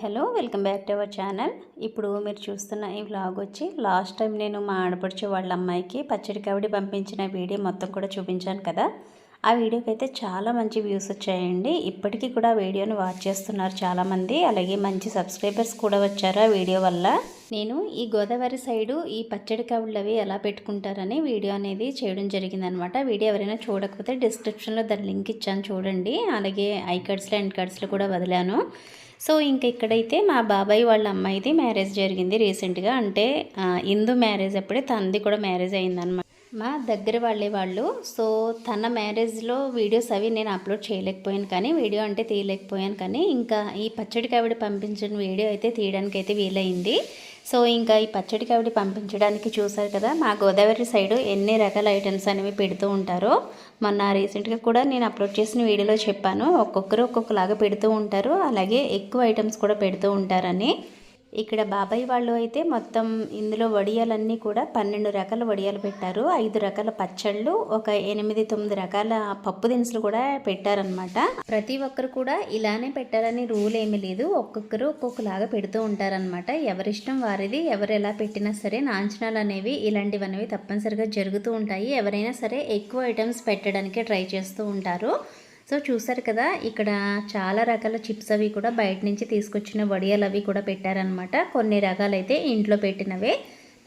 Hello welcome back to our channel. ఇప్పుడు మీరు చూస్తున్న ఈ వ్లాగ్ వచ్చి లాస్ట్ టైం నేను మా ఆడపడుచు వాళ్ళ అమ్మాయికి పచ్చడి కవడి పంపించిన వీడియో మొత్తం కూడా చూపించాను కదా. ఆ వీడియోకి అయితే చాలా మంచి వ్యూస్ వచ్చాయండి. ఇప్పటికీ కూడా ఆ వీడియోని వాచ్ చేస్తున్నారు చాలామంది. అలాగే మంచి సబ్స్క్రైబర్స్ కూడా వచ్చారు ఆ వీడియో వల్ల. నేను ఈ గోదావరి సైడు ఈ పచ్చడి కవుళ్ళు అవి ఎలా పెట్టుకుంటారని వీడియో అనేది చేయడం జరిగిందనమాట. వీడియో ఎవరైనా చూడకపోతే డిస్క్రిప్షన్లో దాని లింక్ ఇచ్చాను చూడండి. అలాగే ఐ కార్డ్స్లో ఎండ్ కార్డ్స్లో కూడా వదిలాను. సో ఇంకా ఇక్కడైతే మా బాబాయ్ వాళ్ళ అమ్మాయిది మ్యారేజ్ జరిగింది రీసెంట్గా. అంటే హిందూ మ్యారేజ్ అప్పుడే తనది కూడా మ్యారేజ్ అయిందనమాట. మా దగ్గర వాళ్ళు. సో తన మ్యారేజ్లో వీడియోస్ అవి నేను అప్లోడ్ చేయలేకపోయాను, కానీ వీడియో అంటే తీయలేకపోయాను. కానీ ఇంకా ఈ పచ్చడి కావిడి పంపించిన వీడియో అయితే తీయడానికి అయితే వీలైంది. సో ఇంకా ఈ పచ్చడి కావిడి పంపించడానికి చూసారు కదా, మా గోదావరి సైడు ఎన్ని రకాల ఐటమ్స్ అనేవి పెడుతూ ఉంటారో. మొన్న రీసెంట్గా కూడా నేను అప్లోడ్ చేసిన వీడియోలో చెప్పాను, ఒక్కొక్కరు ఒక్కొక్కలాగా పెడుతూ ఉంటారు. అలాగే ఎక్కువ ఐటమ్స్ కూడా పెడుతూ ఉంటారని. ఇక్కడ బాబాయ్ వాళ్ళు అయితే మొత్తం ఇందులో వడియాలన్నీ కూడా 12 రకాల వడియాలు పెట్టారు, 5 రకాల పచ్చళ్ళు, ఒక 8-9 రకాల పప్పు దినుసులు కూడా పెట్టారనమాట. ప్రతి ఒక్కరు కూడా ఇలానే పెట్టారని రూల్ ఏమీ లేదు, ఒక్కొక్కరు ఒక్కొక్కలాగా పెడుతూ ఉంటారనమాట. ఎవరిష్టం వారిది. ఎవరు ఎలా పెట్టినా సరే నాంచనాలు అనేవి ఇలాంటివనేవి తప్పనిసరిగా జరుగుతూ ఉంటాయి. ఎవరైనా సరే ఎక్కువ ఐటమ్స్ పెట్టడానికి ట్రై చేస్తూ ఉంటారు. సో చూసారు కదా, ఇక్కడ చాలా రకాల చిప్స్ అవి కూడా బయట నుంచి తీసుకొచ్చిన వడియాలు అవి కూడా పెట్టారనమాట. కొన్ని రకాలైతే ఇంట్లో పెట్టినవే.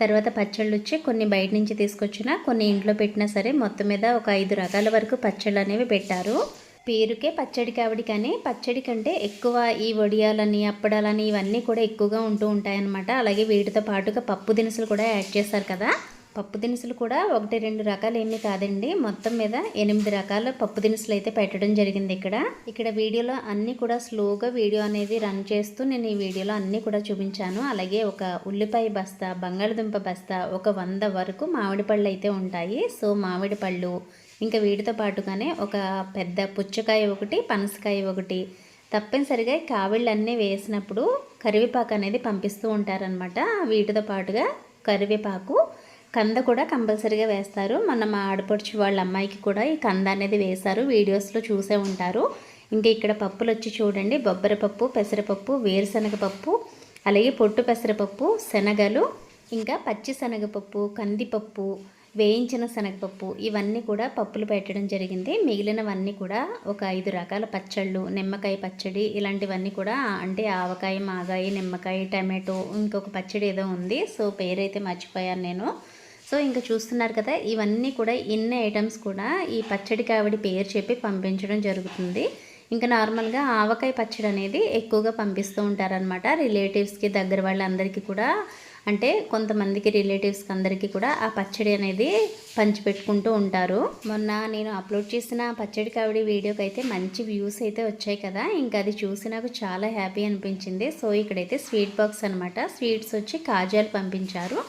తర్వాత పచ్చళ్ళు వచ్చి కొన్ని బయట నుంచి తీసుకొచ్చిన, కొన్ని ఇంట్లో పెట్టినా సరే మొత్తం మీద ఒక 5 రకాల వరకు పచ్చళ్ళు అనేవి పెట్టారు. పేరుకే పచ్చడి కావిడి, కానీ పచ్చడి కంటే ఎక్కువ ఈ వడియాలని అప్పడాలని ఇవన్నీ కూడా ఎక్కువగా ఉంటూ ఉంటాయన్నమాట. అలాగే వీటితో పాటుగా పప్పు దినుసులు కూడా యాడ్ చేస్తారు కదా. పప్పు దినుసులు కూడా 1-2 రకాలు ఏమీ కాదండి, మొత్తం మీద 8 రకాల పప్పు దినుసులు అయితే పెట్టడం జరిగింది. ఇక్కడ వీడియోలో అన్నీ కూడా స్లోగా వీడియో అనేది రన్ చేస్తూ నేను ఈ వీడియోలో అన్నీ కూడా చూపించాను. అలాగే ఒక ఉల్లిపాయ బస్తా, బంగాళదుంప బస్తా, ఒక 100 వరకు మామిడి పళ్ళు అయితే ఉంటాయి. సో మామిడి పళ్ళు, ఇంకా వీటితో పాటుగానే ఒక పెద్ద పుచ్చకాయ ఒకటి, పనసకాయ ఒకటి, తప్పనిసరిగా కావిళ్ళన్నీ వేసినప్పుడు కరివేపాకు అనేది పంపిస్తూ ఉంటారనమాట. వీటితో పాటుగా కరివేపాకు, కంద కూడా కంపల్సరీగా వేస్తారు. మొన్న మా ఆడపడుచు వాళ్ళ అమ్మాయికి కూడా ఈ కంద అనేది వేశారు, వీడియోస్లో చూసే ఉంటారు. ఇంకా ఇక్కడ పప్పులు వచ్చి చూడండి, బొబ్బరపప్పు, పెసరపప్పు, వేరుశనగపప్పు, అలాగే పొట్టు పెసరపప్పు, శనగలు, ఇంకా పచ్చి శనగపప్పు, కందిపప్పు, వేయించిన శనగపప్పు, ఇవన్నీ కూడా పప్పులు పెట్టడం జరిగింది. మిగిలినవన్నీ కూడా ఒక 5 రకాల పచ్చళ్ళు, నిమ్మకాయ పచ్చడి, ఇలాంటివన్నీ కూడా, అంటే ఆవకాయ, మాగాయ, నిమ్మకాయ, టమాటో, ఇంకొక పచ్చడి ఏదో ఉంది. సో పేరైతే మర్చిపోయాను నేను. సో ఇంకా చూస్తున్నారు కదా, ఇవన్నీ కూడా ఇన్ని ఐటమ్స్ కూడా ఈ పచ్చడి కావిడి పేరు చెప్పి పంపించడం జరుగుతుంది. ఇంకా నార్మల్గా ఆవకాయ పచ్చడి అనేది ఎక్కువగా పంపిస్తూ ఉంటారనమాట రిలేటివ్స్కి, దగ్గర వాళ్ళందరికీ కూడా. అంటే కొంతమందికి రిలేటివ్స్కి అందరికీ కూడా ఆ పచ్చడి అనేది పంచిపెట్టుకుంటూ ఉంటారు. మొన్న నేను అప్లోడ్ చేసిన పచ్చడి కావిడి వీడియోకి అయితే మంచి వ్యూస్ అయితే వచ్చాయి కదా. ఇంకా అది చూసి నాకు చాలా హ్యాపీ అనిపించింది. సో ఇక్కడైతే స్వీట్ బాక్స్ అనమాట, స్వీట్స్ వచ్చి కాజాలు పంపించారు.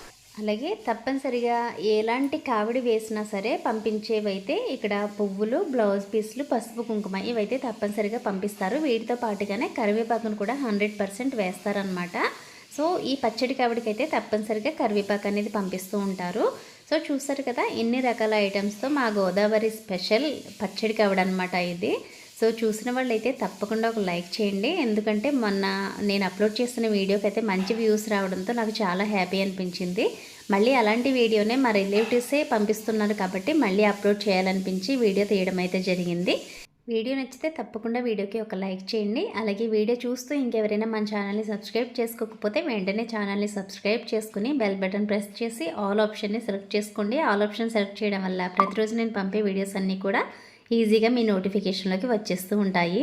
అలాగే తప్పనిసరిగా ఎలాంటి కావిడి వేసినా సరే పంపించేవైతే ఇక్కడ పువ్వులు, బ్లౌజ్ పీస్లు, పసుపు, కుంకుమ, ఇవైతే తప్పనిసరిగా పంపిస్తారు. వీటితో పాటుగానే కరివేపాకును కూడా 100% వేస్తారనమాట. సో ఈ పచ్చడి కావిడికి అయితే తప్పనిసరిగా కరివేపాకు అనేది పంపిస్తూ ఉంటారు. సో చూసారు కదా, ఎన్ని రకాల ఐటమ్స్తో మా గోదావరి స్పెషల్ పచ్చడి కావిడి అనమాట ఇది. సో చూసిన వాళ్ళు అయితే తప్పకుండా ఒక లైక్ చేయండి, ఎందుకంటే మొన్న నేను అప్లోడ్ చేస్తున్న వీడియోకి అయితే మంచి వ్యూస్ రావడంతో నాకు చాలా హ్యాపీ అనిపించింది. మళ్ళీ అలాంటి వీడియోనే మా రిలేటివ్సే పంపిస్తున్నారు కాబట్టి మళ్ళీ అప్లోడ్ చేయాలనిపించి వీడియో తీయడం అయితే జరిగింది. వీడియో నచ్చితే తప్పకుండా వీడియోకి ఒక లైక్ చేయండి. అలాగే వీడియో చూస్తూ ఇంకెవరైనా మన ఛానల్ని సబ్స్క్రైబ్ చేసుకోకపోతే వెంటనే ఛానల్ని సబ్స్క్రైబ్ చేసుకుని బెల్ బటన్ ప్రెస్ చేసి ఆల్ ఆప్షన్ని సెలెక్ట్ చేసుకోండి. ఆల్ ఆప్షన్ సెలెక్ట్ చేయడం వల్ల ప్రతిరోజు నేను పంపే వీడియోస్ అన్నీ కూడా ఈజీగా మీ నోటిఫికేషన్లోకి వచ్చేస్తూ ఉంటాయి.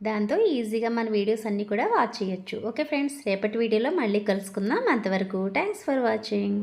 దాంతో ఈజీగా మన వీడియోస్ అన్నీ కూడా వాచ్ చేయొచ్చు. ఓకే ఫ్రెండ్స్, రేపటి వీడియోలో మళ్ళీ కలుసుకుందాం. అంతవరకు థ్యాంక్స్ ఫర్ వాచింగ్.